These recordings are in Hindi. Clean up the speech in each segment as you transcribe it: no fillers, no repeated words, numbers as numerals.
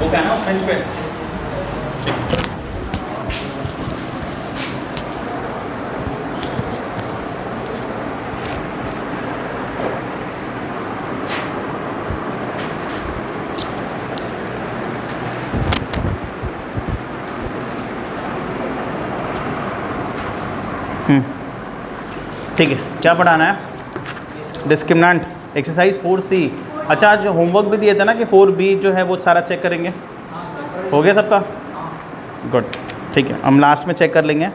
हो गया ना उस बेंच पे। ठीक है, क्या पढ़ाना है? Discriminant, exercise 4C। अच्छा, आज होमवर्क भी दिए थे ना कि 4B जो है वो सारा चेक करेंगे, हो गया सबका? गुड, ठीक है, हम लास्ट में चेक कर लेंगे,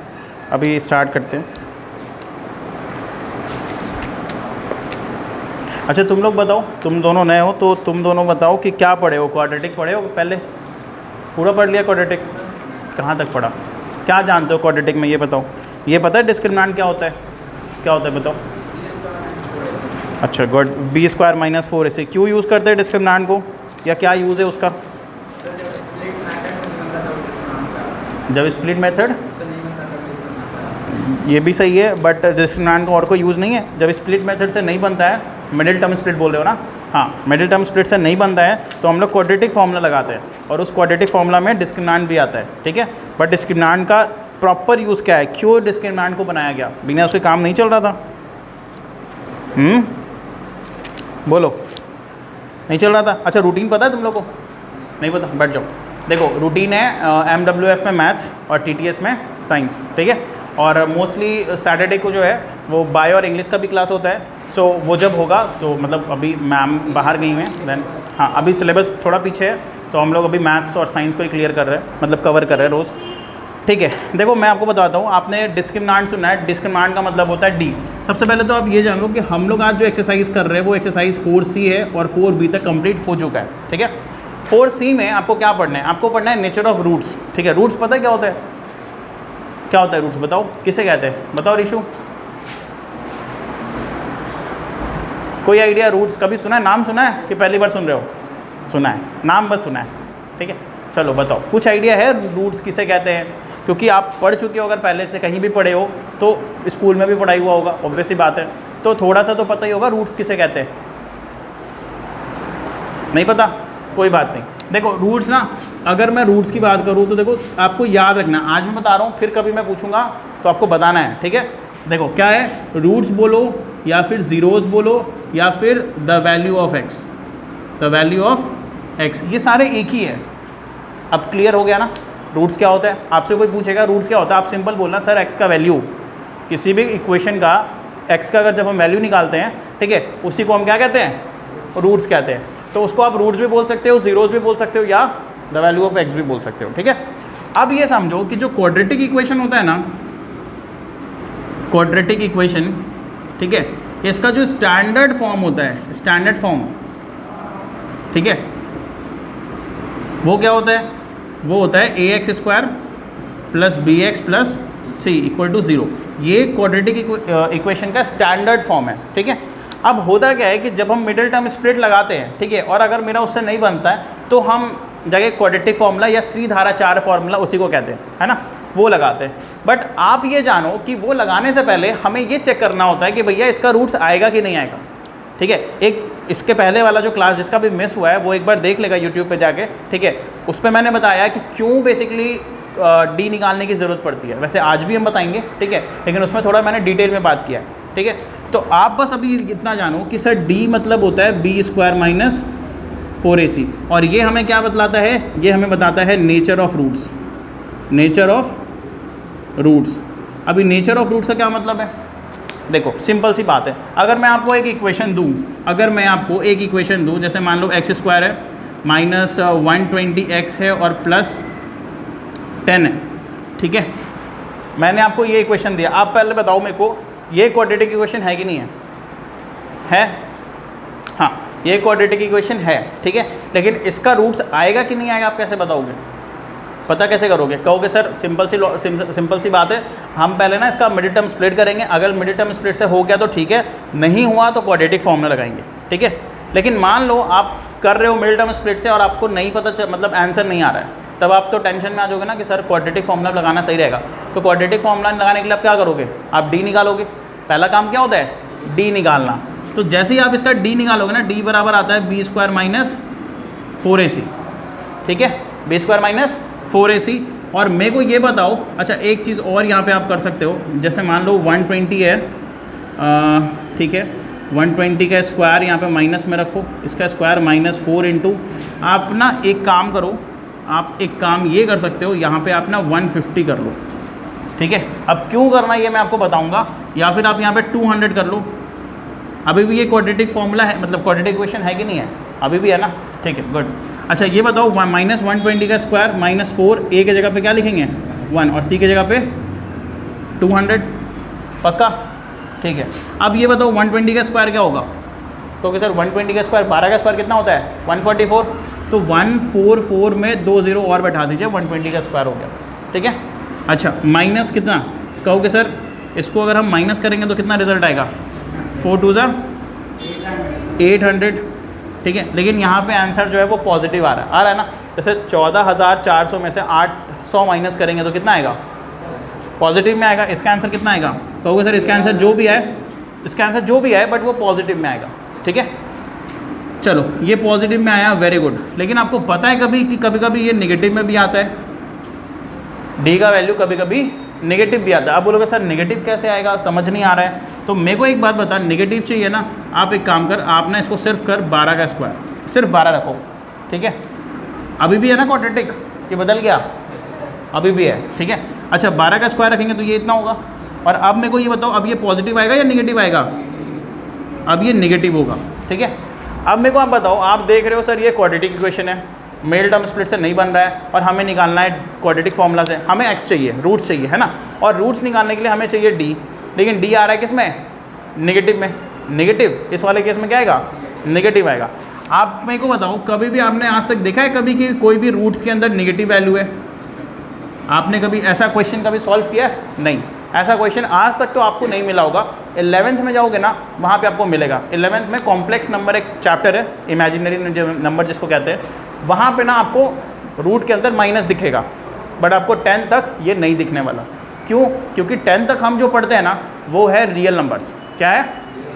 अभी स्टार्ट करते हैं। अच्छा तुम लोग बताओ, तुम दोनों नए हो तो तुम दोनों बताओ कि क्या पढ़े हो? क्वाड्रेटिक पढ़े हो पहले? पूरा पढ़ लिया क्वाड्रेटिक? कहाँ तक पढ़ा? क्या जानते हो क्वाड्रेटिक में ये बताओ? ये पता है डिस्क्रिमिनेंट क्या होता है? क्या होता है बताओ? अच्छा गुड, b² - 4ac। क्यों यूज़ करते हैं डिस्क्रिमिनेंट को, या क्या यूज़ है उसका? जब स्प्लिट मेथड, ये भी सही है, बट डिस्क्रिमिनेंट का और कोई यूज़ नहीं है। जब स्प्लिट मेथड से नहीं बनता है, मिडिल टर्म स्प्लिट बोल रहे हो ना? हाँ, मिडिल टर्म स्प्लिट से नहीं बनता है तो हम लोग क्वाड्रेटिक फार्मूला लगाते हैं, और उस क्वाड्रेटिक फार्मूला में डिस्क्रिमिनेंट भी आता है, ठीक है। बट डिस्क्रिमिनेंट का प्रॉपर यूज़ क्या है? क्यों डिस्क्रिमिनेंट को बनाया गया? बिना उसके काम नहीं चल रहा था? बोलो, नहीं चल रहा था? अच्छा, रूटीन पता है तुम लोग को? नहीं पता? बैठ जाओ। देखो, रूटीन है MWF में मैथ्स और TTS में साइंस, ठीक है। और मोस्टली सैटरडे को जो है वो बायो और इंग्लिश का भी क्लास होता है। सो वो जब होगा तो मतलब अभी मैम बाहर गई हैं, देन हाँ अभी सिलेबस थोड़ा पीछे है, तो हम लोग अभी मैथ्स और साइंस को ही क्लियर कर रहे हैं, मतलब कवर कर रहे हैं रोज़, ठीक है। देखो मैं आपको बताता हूँ, आपने डिस्क्रिमिनेंट सुना है, डिस्क्रिमिनेंट का मतलब होता है डी। सबसे पहले तो आप ये जान लो कि हम लोग आज जो एक्सरसाइज कर रहे हैं वो एक्सरसाइज 4C है और 4B तक कंप्लीट हो चुका है, ठीक है। 4C में आपको क्या पढ़ना है? आपको पढ़ना है नेचर ऑफ रूट्स, ठीक है। रूट्स पता है क्या होता है? क्या होता है रूट्स? बताओ, किसे कहते हैं? बताओ रिशु, कोई आइडिया? रूट्स कभी सुना है? नाम सुना है कि पहली बार सुन रहे हो? सुना है, नाम बस सुना है, ठीक है। चलो बताओ, कुछ आइडिया है रूट्स किसे कहते हैं? क्योंकि आप पढ़ चुके हो, अगर पहले से कहीं भी पढ़े हो तो स्कूल में भी पढ़ाई हुआ होगा, ऑब्वियस सी बात है, तो थोड़ा सा तो पता ही होगा रूट्स किसे कहते हैं। नहीं पता? कोई बात नहीं। देखो रूट्स ना, अगर मैं रूट्स की बात करूँ तो देखो आपको याद रखना, आज मैं बता रहा हूँ, फिर कभी मैं पूछूंगा तो आपको बताना है, ठीक है। देखो क्या है, रूट्स बोलो या फिर ज़ीरोज़ बोलो या फिर the value of x, the value of x, ये सारे एक ही है। अब क्लियर हो गया ना रूट्स क्या होता है? आपसे कोई पूछेगा रूट्स क्या होता है, आप सिंपल बोलना सर एक्स का वैल्यू, किसी भी इक्वेशन का एक्स का अगर जब हम वैल्यू निकालते हैं, ठीक है, उसी को हम क्या कहते हैं? रूट्स कहते हैं। तो उसको आप रूट्स भी बोल सकते हो, ज़ीरोज़ भी बोल सकते हो, या द वैल्यू ऑफ एक्स भी बोल सकते हो, ठीक है। अब ये समझो कि जो क्वाड्रेटिक इक्वेशन होता है ना, क्वाड्रेटिक इक्वेशन, ठीक है, इसका जो स्टैंडर्ड फॉर्म होता है, स्टैंडर्ड फॉर्म, ठीक है, वो क्या होता है? वो होता है ax² + bx + c = 0। ये क्वाड्रेटिक इक्वेशन का स्टैंडर्ड फॉर्म है, ठीक है। अब होता क्या है कि जब हम मिडिल टर्म स्प्लिट लगाते हैं, ठीक है, और अगर मेरा उससे नहीं बनता है तो हम जगह क्वाड्रेटिक फार्मूला या श्रीधाराचार्य फार्मूला, उसी को कहते हैं, है ना, वो लगाते हैं। बट आप ये जानो कि वो लगाने से पहले हमें ये चेक करना होता है कि भैया इसका रूट्स आएगा कि नहीं आएगा, ठीक है। एक इसके पहले वाला जो क्लास जिसका भी मिस हुआ है वो एक बार देख लेगा यूट्यूब पे जाके, ठीक है। उस पर मैंने बताया कि क्यों बेसिकली डी निकालने की ज़रूरत पड़ती है। वैसे आज भी हम बताएंगे, ठीक है, लेकिन उसमें थोड़ा मैंने डिटेल में बात किया है, ठीक है। तो आप बस अभी इतना जानो कि सर डी मतलब होता है b² - 4ac, और ये हमें क्या बतलाता है? ये हमें बताता है nature of roots, nature of roots. अभी नेचर ऑफ रूट्स का क्या मतलब है? देखो सिंपल सी बात है, अगर मैं आपको एक इक्वेशन दूं, अगर मैं आपको एक इक्वेशन दूं, जैसे मान लो x² है, -120x है और +10 है, ठीक है। मैंने आपको ये इक्वेशन दिया, आप पहले बताओ मेरे को ये क्वाड्रेटिक इक्वेशन है कि नहीं है? है, हाँ ये क्वाड्रेटिक इक्वेशन है, ठीक है। लेकिन इसका रूट्स आएगा कि नहीं आएगा आप कैसे बताओगे? पता कैसे करोगे? कहोगे सर सिंपल सी बात है, हम पहले ना इसका मिडिल टर्म स्प्लिट करेंगे, अगर मिडिल टर्म स्प्लिट से हो गया तो ठीक है, नहीं हुआ तो क्वाड्रेटिक फार्मूला लगाएंगे, ठीक है। लेकिन मान लो आप कर रहे हो मिडिल टर्म स्प्लिट से और आपको नहीं पता मतलब आंसर नहीं आ रहा है, तब आप तो टेंशन में आ जाओगे ना कि सर क्वाड्रेटिक फार्मूला लगाना सही रहेगा। तो क्वाड्रेटिक फार्मूला लगाने के लिए आप क्या करोगे? आप डी निकालोगे। पहला काम क्या होता है? डी निकालना। तो जैसे ही आप इसका डी निकालोगे ना, डी बराबर आता है b² - 4ac, ठीक है, बी स्क्वायर माइनस 4ac। और मेरे को ये बताओ, अच्छा एक चीज़ और यहाँ पे आप कर सकते हो, जैसे मान लो 120 है, ठीक है, 120 का स्क्वायर यहाँ पे माइनस में रखो, इसका स्क्वायर माइनस 4 इंटू, आप ना एक काम करो, आप एक काम ये कर सकते हो, यहाँ पे आप ना 150 कर लो, ठीक है। अब क्यों करना ये मैं आपको बताऊँगा, या फिर आप यहाँ पे 200 कर लो। अभी भी ये क्वाड्रेटिक फॉर्मूला है, मतलब क्वाड्रेटिक इक्वेशन है कि नहीं है, अभी भी है ना, ठीक है, गुड। अच्छा ये बताओ माइनस 120 का स्क्वायर माइनस 4, ए के जगह पे क्या लिखेंगे 1 और सी के जगह पे 200, पक्का, ठीक है। अब ये बताओ 120 का स्क्वायर क्या होगा, क्योंकि सर 120 का स्क्वायर 12 का स्क्वायर कितना होता है 144, तो 144 में 2 0 और बैठा दीजिए, 120 का स्क्वायर हो गया, ठीक है। अच्छा माइनस कितना, कहोगे सर इसको अगर हम माइनस करेंगे तो कितना रिजल्ट आएगा, 4 2 800, ठीक है। लेकिन यहाँ पे आंसर जो है वो पॉजिटिव आ रहा है ना, जैसे 14,400 में से 800 माइनस करेंगे तो कितना आएगा, पॉजिटिव में आएगा। इसका आंसर कितना आएगा, कहोगे सर इसका आंसर जो भी है, इसका आंसर जो भी है बट वो पॉजिटिव में आएगा, ठीक है। चलो ये पॉजिटिव में आया, वेरी गुड। लेकिन आपको पता है कभी कि कभी कभी ये नेगेटिव में भी आता है, डी का वैल्यू कभी कभी नेगेटिव भी आता है। आप बोलोगे सर नेगेटिव कैसे आएगा, समझ नहीं आ रहा है, तो मेरे को एक बात बता, नेगेटिव चाहिए ना, आप एक काम कर, आप ना इसको सिर्फ कर 12 का स्क्वायर, सिर्फ 12 रखो, ठीक है। अभी भी है ना क्वाड्रेटिक, ये बदल गया, अभी भी है, ठीक है। अच्छा 12 का स्क्वायर रखेंगे तो ये इतना होगा। और अब मेरे को ये बताओ, अब ये पॉजिटिव आएगा या नेगेटिव आएगा, अब ये नेगेटिव होगा, ठीक है। अब मेरे को आप बताओ, आप देख रहे हो सर ये क्वाड्रेटिक इक्वेशन है, मिडिल टर्म स्प्लिट से नहीं बन रहा है, और हमें निकालना है क्वाड्रेटिक फॉर्मूला से, हमें एक्स चाहिए, रूट्स चाहिए, है ना, और रूट्स निकालने के लिए हमें चाहिए डी, लेकिन डी आ रहा है किस में, नेगेटिव में, नेगेटिव इस वाले केस में क्या आएगा, नेगेटिव आएगा। आप मेरे को बताओ, कभी भी आपने आज तक देखा है कभी कि कोई भी रूट्स के अंदर नेगेटिव वैल्यू है, आपने कभी ऐसा क्वेश्चन कभी सॉल्व किया है, नहीं, ऐसा क्वेश्चन आज तक तो आपको नहीं मिला होगा। 11th में जाओगे ना, वहाँ पे आपको मिलेगा। 11th में कॉम्प्लेक्स नंबर एक चैप्टर है, इमेजिनरी नंबर जिसको कहते हैं, वहाँ पे ना आपको रूट के अंदर माइनस दिखेगा, बट आपको 10 तक ये नहीं दिखने वाला। क्यों, क्योंकि 10 तक हम जो पढ़ते हैं ना वो है रियल नंबर्स। क्या है,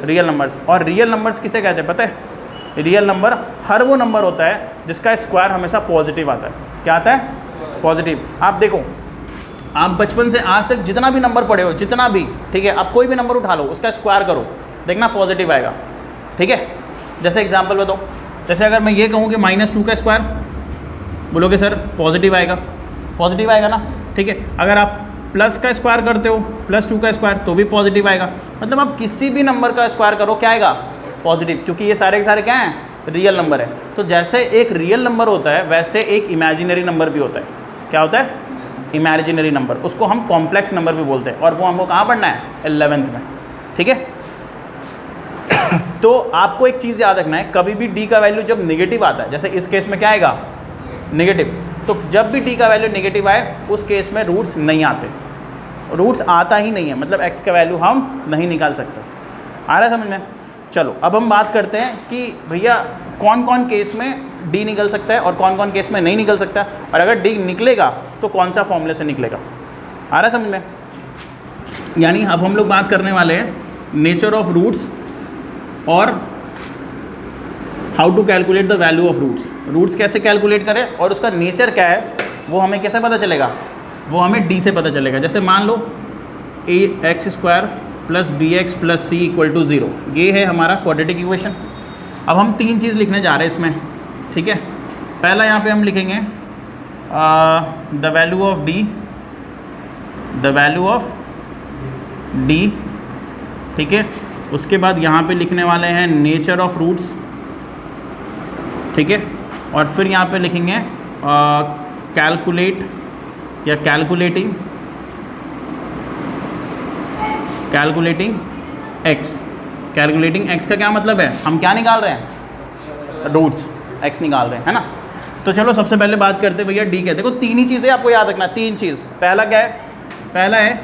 रियल नंबर्स। और रियल नंबर्स किसे कहते हैं पता है, रियल नंबर हर वो नंबर होता है जिसका स्क्वायर हमेशा पॉजिटिव आता है। क्या आता है, पॉजिटिव। आप देखो, आप बचपन से आज तक जितना भी नंबर पढ़े हो, जितना भी, ठीक है, आप कोई भी नंबर उठा लो, उसका स्क्वायर करो, देखना पॉजिटिव आएगा, ठीक है। जैसे एग्जांपल बताओ, जैसे अगर मैं ये कहूँ कि -2 का स्क्वायर, बोलोगे सर पॉजिटिव आएगा, पॉजिटिव आएगा ना, ठीक है। अगर आप प्लस का स्क्वायर करते हो, +2 का स्क्वायर, तो भी पॉजिटिव आएगा। मतलब आप किसी भी नंबर का स्क्वायर करो, क्या आएगा, पॉजिटिव, क्योंकि ये सारे के सारे क्या हैं, रियल नंबर है। तो जैसे एक रियल नंबर होता है, वैसे एक इमेजिनरी नंबर भी होता है। क्या होता है, इमेजिनरी नंबर, उसको हम कॉम्प्लेक्स नंबर भी बोलते हैं, और वो हमको कहाँ पढ़ना है, 11th में, ठीक है। तो आपको एक चीज़ याद रखना है, कभी भी डी का वैल्यू जब नेगेटिव आता है, जैसे इस केस में क्या आएगा, नेगेटिव, तो जब भी डी का वैल्यू नेगेटिव आए उस केस में रूट्स नहीं आते, रूट्स आता ही नहीं है, मतलब एक्स का वैल्यू हम नहीं निकाल सकते। आ रहा है समझ में। चलो अब हम बात करते हैं कि भैया कौन कौन केस में डी निकल सकता है और कौन कौन केस में नहीं निकल सकता, और अगर डी निकलेगा तो कौन सा फॉर्मूले से निकलेगा। आ रहा है समझ में। यानी अब हम लोग बात करने वाले हैं नेचर ऑफ रूट्स और how to calculate the value of roots. Roots कैसे कैलकुलेट करें और उसका नेचर क्या है वो हमें कैसे पता चलेगा, वो हमें डी से पता चलेगा। जैसे मान लो ax² + bx + c = 0, ये है हमारा क्वाड्रेटिक इक्वेशन। अब हम तीन चीज़ लिखने जा रहे हैं इसमें, ठीक है। पहला यहाँ पे हम लिखेंगे the value of D, the value of D, ठीक है। उसके बाद यहाँ पे लिखने वाले हैं नेचर ऑफ रूट्स, ठीक है। और फिर यहाँ पे लिखेंगे कैलकुलेट या कैलकुलेटिंग एक्स। कैलकुलेटिंग एक्स का क्या मतलब है, हम क्या निकाल रहे हैं, रूट्स, एक्स निकाल रहे हैं, है ना। तो चलो सबसे पहले बात करते हैं भैया डी क्या। देखो तीन ही चीज़ें आपको याद रखना, तीन चीज़। पहला क्या है, पहला है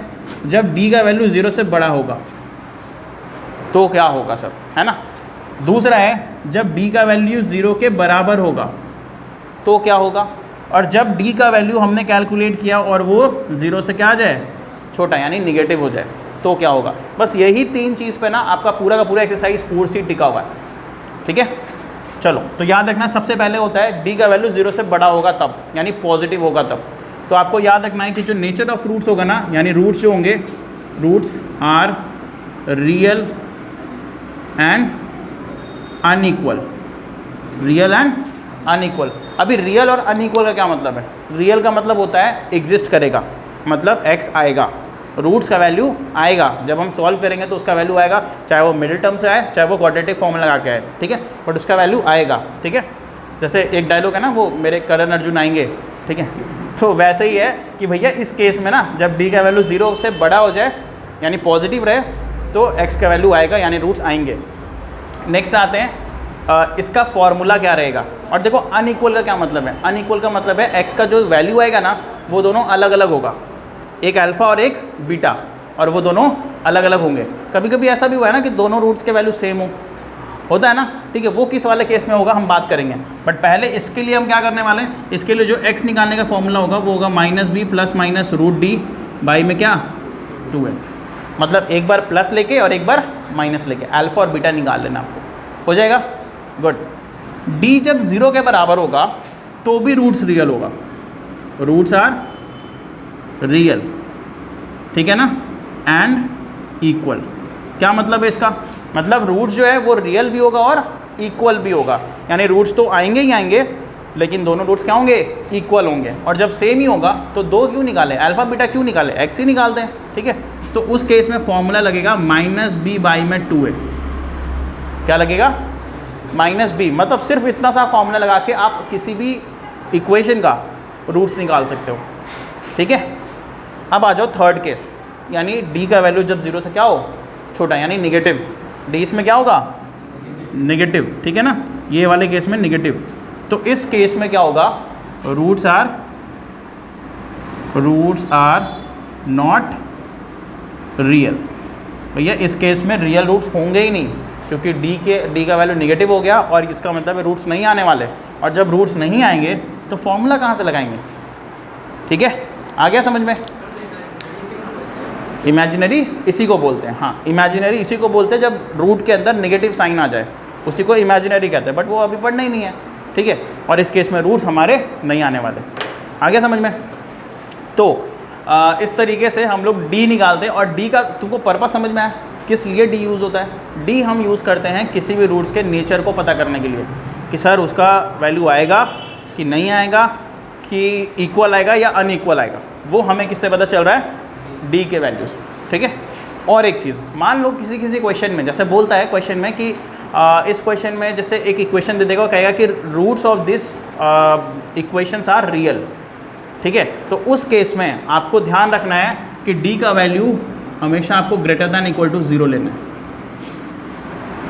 जब डी का वैल्यू 0 से बड़ा होगा तो क्या होगा सर, है ना। दूसरा है जब डी का वैल्यू 0 के बराबर होगा तो क्या होगा, और जब डी का वैल्यू हमने कैलकुलेट किया और वो 0 से क्या आ जाए, छोटा, यानी निगेटिव हो जाए तो क्या होगा। बस यही तीन चीज़ पे ना आपका पूरा का पूरा एक्सरसाइज 4C टिका हुआ है, ठीक है। चलो तो याद रखना सबसे पहले होता है डी का वैल्यू 0 से बड़ा होगा तब, यानी पॉजिटिव होगा तब। तो आपको याद रखना है कि जो नेचर ऑफ रूट्स होगा ना, यानी रूट्स जो होंगे, roots are real and unequal, real and unequal. अभी रियल और अनइक्वल का क्या मतलब है? रियल का मतलब होता है एग्जिस्ट करेगा, मतलब x आएगा, रूट्स का वैल्यू आएगा, जब हम सॉल्व करेंगे तो उसका वैल्यू आएगा, चाहे वो मिडिल टर्म से आए, चाहे वो क्वाड्रेटिक फॉर्म लगा के आए, ठीक है, बट उसका वैल्यू आएगा, ठीक है। जैसे एक डायलॉग है ना, वो मेरे करण अर्जुन आएंगे, ठीक है, तो वैसे ही है कि भैया इस केस में ना जब डी का वैल्यू 0 से बड़ा हो जाए, यानी पॉजिटिव रहे, तो x का वैल्यू आएगा, यानी रूट्स आएंगे। नेक्स्ट आते हैं इसका फॉर्मूला क्या रहेगा। और देखो अनइक्वल का क्या मतलब है? अनइक्वल का मतलब है x का जो वैल्यू आएगा ना वो दोनों अलग अलग होगा, एक अल्फ़ा और एक बीटा, और वो दोनों अलग अलग होंगे। कभी कभी ऐसा भी हुआ है ना कि दोनों रूट्स के वैल्यू सेम होता है ना, ठीक है, वो किस वाले केस में होगा हम बात करेंगे। बट पहले इसके लिए हम क्या करने वाले हैं, इसके लिए जो x निकालने का फॉर्मूला होगा वो होगा -b plus minus root D by में क्या 2a, मतलब एक बार प्लस लेके और एक बार माइनस लेके अल्फ़ा और बीटा निकाल लेना, आपको हो जाएगा। गुड। d जब 0 के बराबर होगा तो भी रूट्स रियल होगा, रूट्स आर रियल, ठीक है ना, एंड इक्वल। क्या मतलब है इसका? मतलब रूट्स जो है वो रियल भी होगा और इक्वल भी होगा, यानी रूट्स तो आएंगे ही आएंगे, लेकिन दोनों रूट्स क्या होंगे? इक्वल होंगे। और जब सेम ही होगा तो दो क्यों निकाले, अल्फ़ा बीटा क्यों निकाले, x ही निकालते हैं, ठीक है। तो उस केस में फॉर्मूला लगेगा -b बाई में 2a। क्या लगेगा? -b, मतलब सिर्फ इतना सा फॉर्मूला लगा के आप किसी भी इक्वेशन का रूट्स निकाल सकते हो, ठीक है। अब आ जाओ थर्ड केस, यानी d का वैल्यू जब 0 से क्या हो, छोटा, यानी निगेटिव। d इसमें क्या होगा? निगेटिव, ठीक है ना, ये वाले केस में निगेटिव। तो इस केस में क्या होगा? Roots are not real. भैया इस केस में रियल रूट्स होंगे ही नहीं, क्योंकि d का वैल्यू निगेटिव हो गया, और इसका मतलब है रूट्स नहीं आने वाले। और जब रूट्स नहीं आएंगे तो फॉर्मूला कहाँ से लगाएंगे, ठीक है, आ गया समझ में। इमेजिनरी इसी को बोलते हैं, हाँ, इमेजिनरी इसी को बोलते हैं जब रूट के अंदर नेगेटिव साइन आ जाए, उसी को इमेजिनरी कहते हैं, बट वो अभी पढ़ना ही नहीं है, ठीक है। और इस केस में रूट्स हमारे नहीं आने वाले, आ गया समझ में। तो इस तरीके से हम लोग d निकालते हैं। और d का तुमको पर्पस समझ में आया, किस लिए d यूज़ होता है? d हम यूज़ करते हैं किसी भी रूट्स के नेचर को पता करने के लिए, कि सर उसका वैल्यू आएगा कि नहीं आएगा, कि इक्वल आएगा या अनइक्वल आएगा, वो हमें किससे पता चल रहा है? d के वैल्यू से, ठीक है। और एक चीज़, मान लो किसी क्वेश्चन में जैसे बोलता है क्वेश्चन में कि इस क्वेश्चन में जैसे एक इक्वेशन दे देगा, कहेगा कि roots of this equations are real, ठीक है। तो उस केस में आपको ध्यान रखना है कि d का वैल्यू हमेशा आपको ग्रेटर दैन इक्वल टू 0 लेना है,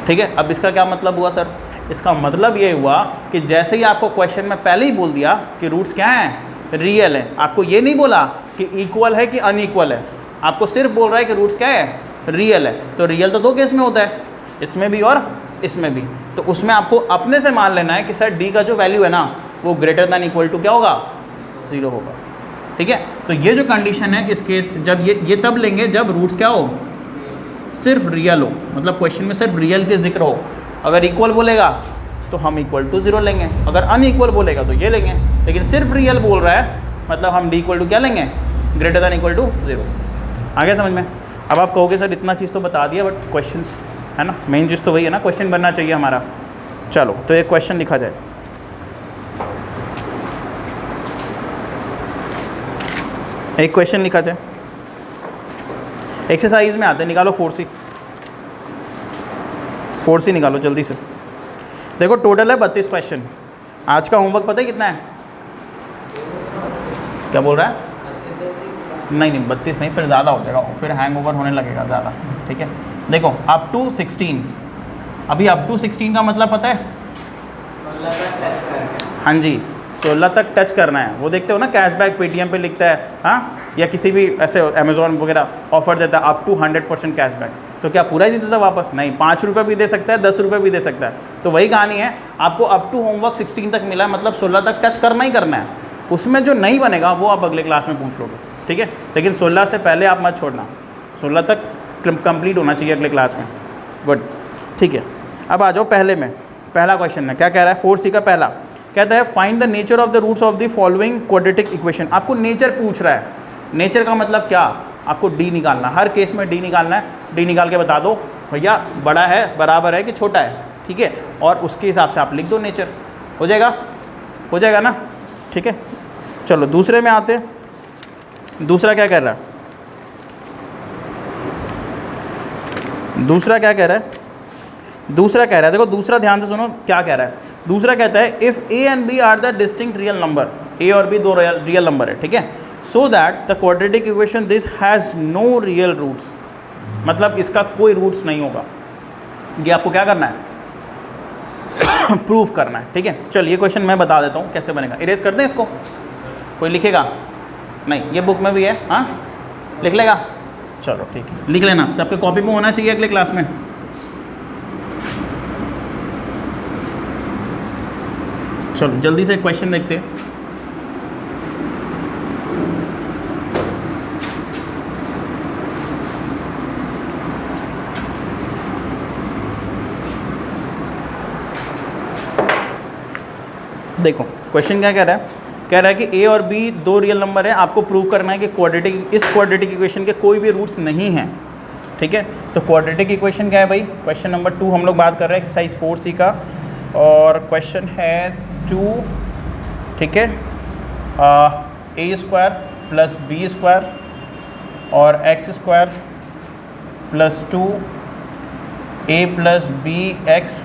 ठीक है। अब इसका क्या मतलब हुआ सर? इसका मतलब ये हुआ कि जैसे ही आपको क्वेश्चन में पहले ही बोल दिया कि रूट्स क्या हैं? रियल है, आपको ये नहीं बोला कि इक्वल है कि अनइक्वल है, आपको सिर्फ बोल रहा है कि रूट्स क्या है? रियल है। तो रियल तो दो केस में होता है, इसमें भी और इसमें भी। तो उसमें आपको अपने से मान लेना है कि सर d का जो वैल्यू है ना वो ग्रेटर दैन इक्वल टू क्या होगा? 0 होगा, ठीक है। तो ये जो कंडीशन है इस केस, जब ये तब लेंगे जब रूट्स क्या हो? सिर्फ रियल हो, मतलब क्वेश्चन में सिर्फ रियल के जिक्र हो। अगर इक्वल बोलेगा तो हम इक्वल टू 0 लेंगे, अगर अनइक्वल बोलेगा तो ये लेंगे, लेकिन सिर्फ रियल बोल रहा है मतलब हम d इक्वल टू क्या लेंगे? Greater than equal to 0। आ गया समझ में। अब आप कहोगे सर इतना चीज़ तो बता दिया, बट क्वेश्चंस है ना, मेन चीज़ तो वही है ना, क्वेश्चन बनना चाहिए हमारा। चलो तो एक क्वेश्चन लिखा जाए। एक क्वेश्चन लिखा जाए, एक्सरसाइज में आते, निकालो 4C निकालो जल्दी से। देखो टोटल है 32 क्वेश्चन। आज का होमवर्क पता है कितना है? क्या बोल रहा है? नहीं 32 नहीं, फिर ज़्यादा हो जाएगा, फिर हैंग ओवर होने लगेगा ज़्यादा, ठीक है। देखो अप टू 16, अभी अप टू 16 का मतलब पता है? 16 तक टच करना। हाँ जी, 16 तक टच करना है। वो देखते हो ना कैशबैक पेटीएम पे लिखता है, हाँ, या किसी भी ऐसे अमेजोन वगैरह ऑफर देता है अप टू 100% कैशबैक, तो क्या पूरा ही देता था वापस? नहीं, 5 रुपये भी दे सकता है, 10 रुपये भी दे सकता है। तो वही कहानी है, आपको अप टू होमवर्क 16 तक मिला है, मतलब 16 तक टच करना ही करना है। उसमें जो नहीं बनेगा वो आप अगले क्लास में पूछ लोगे, ठीक है। लेकिन 16 से पहले आप मत छोड़ना, 16 तक कंप्लीट होना चाहिए अगले क्लास में। गुड, ठीक है। अब आ जाओ पहले में, पहला क्वेश्चन है, क्या कह रहा है 4C का पहला, कहता है find the nature of the roots of the following quadratic equation. आपको नेचर पूछ रहा है, नेचर का मतलब क्या, आपको डी निकालना, हर केस में डी निकालना है। डी निकाल के बता दो भैया बड़ा है, बराबर है कि छोटा है, ठीक है, और उसके हिसाब से आप लिख दो नेचर, हो जाएगा, हो जाएगा ना, ठीक है। चलो दूसरे में आते, दूसरा क्या कह रहा है, दूसरा क्या कह रहा है, दूसरा कह रहा है, देखो दूसरा ध्यान से सुनो क्या कह रहा है। दूसरा कहता है if A and B are the distinct real number, A और बी दो रियल नंबर है, ठीक है, so that the quadratic equation this has no real roots, मतलब इसका कोई रूट्स नहीं होगा। ये आपको क्या करना है प्रूफ करना है, ठीक है। चल ये क्वेश्चन मैं बता देता हूँ कैसे बनेगा। इरेज कर दें इसको, कोई लिखेगा नहीं, ये बुक में भी है, हाँ लिख लेगा, चलो ठीक है लिख लेना, सबके कॉपी में होना चाहिए अगले क्लास में। चलो जल्दी से क्वेश्चन देखते हैं। देखो क्वेश्चन क्या कह रहा है, कह रहा है कि ए और बी दो रियल नंबर है, आपको प्रूव करना है कि इस क्वाड्रेटिक इक्वेशन के कोई भी रूट्स नहीं हैं, ठीक है। तो क्वाड्रेटिक इक्वेशन क्या है भाई, क्वेश्चन नंबर 2 हम लोग बात कर रहे हैं एक्सरसाइज 4C का, और क्वेश्चन है 2, ठीक है, A square plus B square और X square plus 2 A plus B X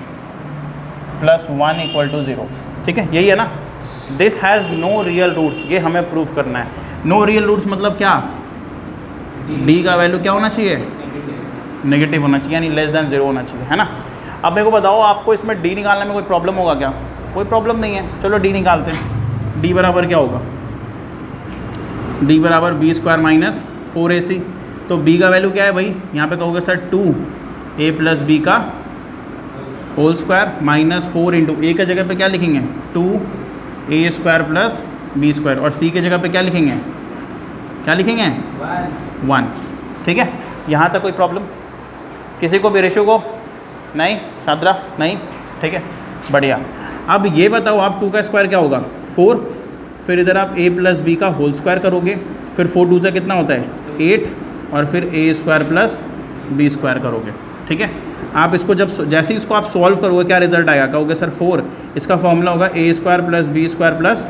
plus 1 equal to 0, ठीक है, यही है ना। This has no real roots, ये हमें प्रूफ करना है। नो रियल रूट्स मतलब क्या, डी का वैल्यू क्या होना चाहिए, नेगेटिव होना चाहिए, यानी लेस देन 0 होना चाहिए, है ना। अब मेरे को बताओ आपको इसमें डी निकालने में कोई प्रॉब्लम होगा क्या, कोई प्रॉब्लम नहीं है, चलो डी निकालते हैं। डी बराबर क्या होगा, डी बराबर बी स्क्वायर माइनस 4ac, तो बी का वैल्यू क्या है भाई, यहाँ पे कहोगे सर 2a प्लस बी का होल स्क्वायर माइनस 4 इंटू ए के जगह पे क्या लिखेंगे 2a square plus B square, और सी के जगह पे क्या लिखेंगे, क्या लिखेंगे 1, ठीक है। यहाँ तक कोई प्रॉब्लम, किसी को भी रेशो को नहीं, शाद्रा नहीं, ठीक है, बढ़िया। अब ये बताओ आप 2 का स्क्वायर क्या होगा 4, फिर इधर आप a प्लस बी का होल स्क्वायर करोगे, फिर 4 2 से कितना होता है 8, और फिर a square plus B square करोगे, ठीक है। आप इसको जैसे ही इसको आप सॉल्व करोगे क्या रिजल्ट आएगा, कहोगे सर 4, इसका फॉर्मूला होगा a square plus B square plus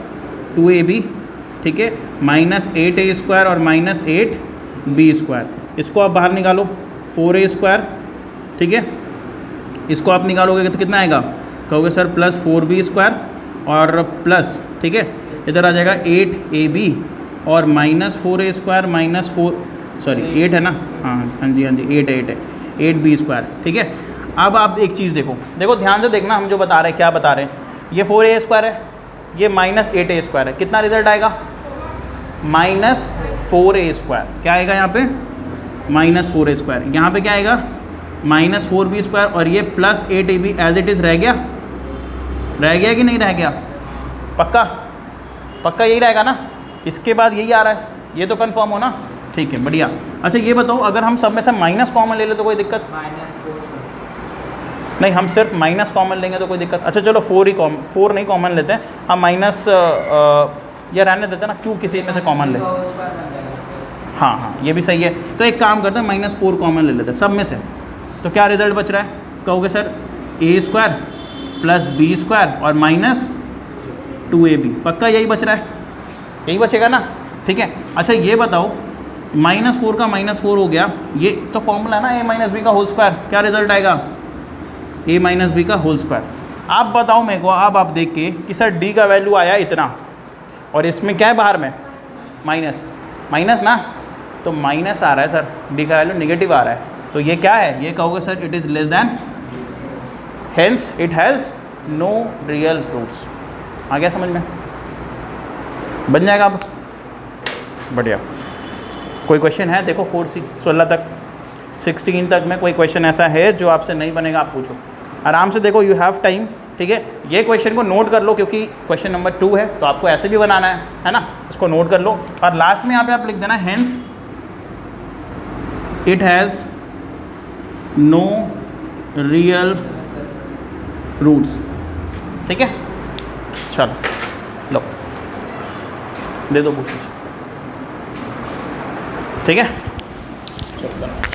2ab, ठीक है, माइनस 8a स्क्वायर और माइनस 8b स्क्वायर, इसको आप बाहर निकालो 4a स्क्वायर, ठीक है, इसको आप निकालोगे तो कितना आएगा, कहोगे सर प्लस 4b स्क्वायर और प्लस, ठीक है, इधर आ जाएगा 8ab और माइनस 4a स्क्वायर माइनस 8 है ना, हाँ जी 8 है 8b स्क्वायर, ठीक है। अब आप एक चीज़ देखो ध्यान से देखना, हम जो बता रहे हैं क्या बता रहे हैं, ये 4a स्क्वायर है, ये माइनस 8a स्क्वायर है, कितना रिजल्ट आएगा माइनस 4a स्क्वायर, क्या आएगा यहाँ पे माइनस 4a स्क्वायर, यहाँ पे क्या आएगा माइनस 4b स्क्वायर, और ये plus 8ab as it is रह गया कि नहीं रह गया, पक्का यही रहेगा ना, इसके बाद यही आ रहा है, ये तो कंफर्म हो ना, ठीक है बढ़िया। अच्छा ये बताओ अगर हम सब में से माइनस कॉमन ले ले तो कोई दिक्कत नहीं, हम सिर्फ माइनस कॉमन लेंगे तो कोई दिक्कत, अच्छा चलो 4 नहीं कॉमन लेते हैं हम, माइनस या रहने देते हैं ना, क्यों किसी में से कॉमन ले, हाँ ये भी सही है। तो एक काम करते हैं -4 कॉमन ले लेते हैं सब में से, तो क्या रिजल्ट बच रहा है, कहोगे sir a square plus B square और माइनस 2ab, पक्का यही बच रहा है, यही बचेगा ना, ठीक है। अच्छा ये बताओ -4 का -4 हो गया, ये तो फॉर्मूला है ना a माइनस बी का होल स्क्वायर, क्या रिजल्ट आएगा a माइनस बी का होल स्क्वायर। आप बताओ मेरे को, अब आप देख के कि सर d का वैल्यू आया इतना, और इसमें क्या है बाहर में माइनस ना, तो माइनस आ रहा है सर, d का वैल्यू नेगेटिव आ रहा है, तो ये क्या है, ये कहोगे sir it is less than, hence it has no real roots. आ गया समझ में, बन जाएगा अब, बढ़िया। कोई क्वेश्चन है देखो 4C 16 तक 16 तक में कोई क्वेश्चन ऐसा है जो आपसे नहीं बनेगा, आप पूछो आराम से, देखो यू हैव टाइम, ठीक है। ये क्वेश्चन को नोट कर लो क्योंकि क्वेश्चन नंबर 2 है, तो आपको ऐसे भी बनाना है ना, इसको नोट कर लो, और लास्ट में यहाँ पे आप लिख देना hence it has no real roots. ठीक है, चलो लो दे दो पूछ। ठीक है, चलो।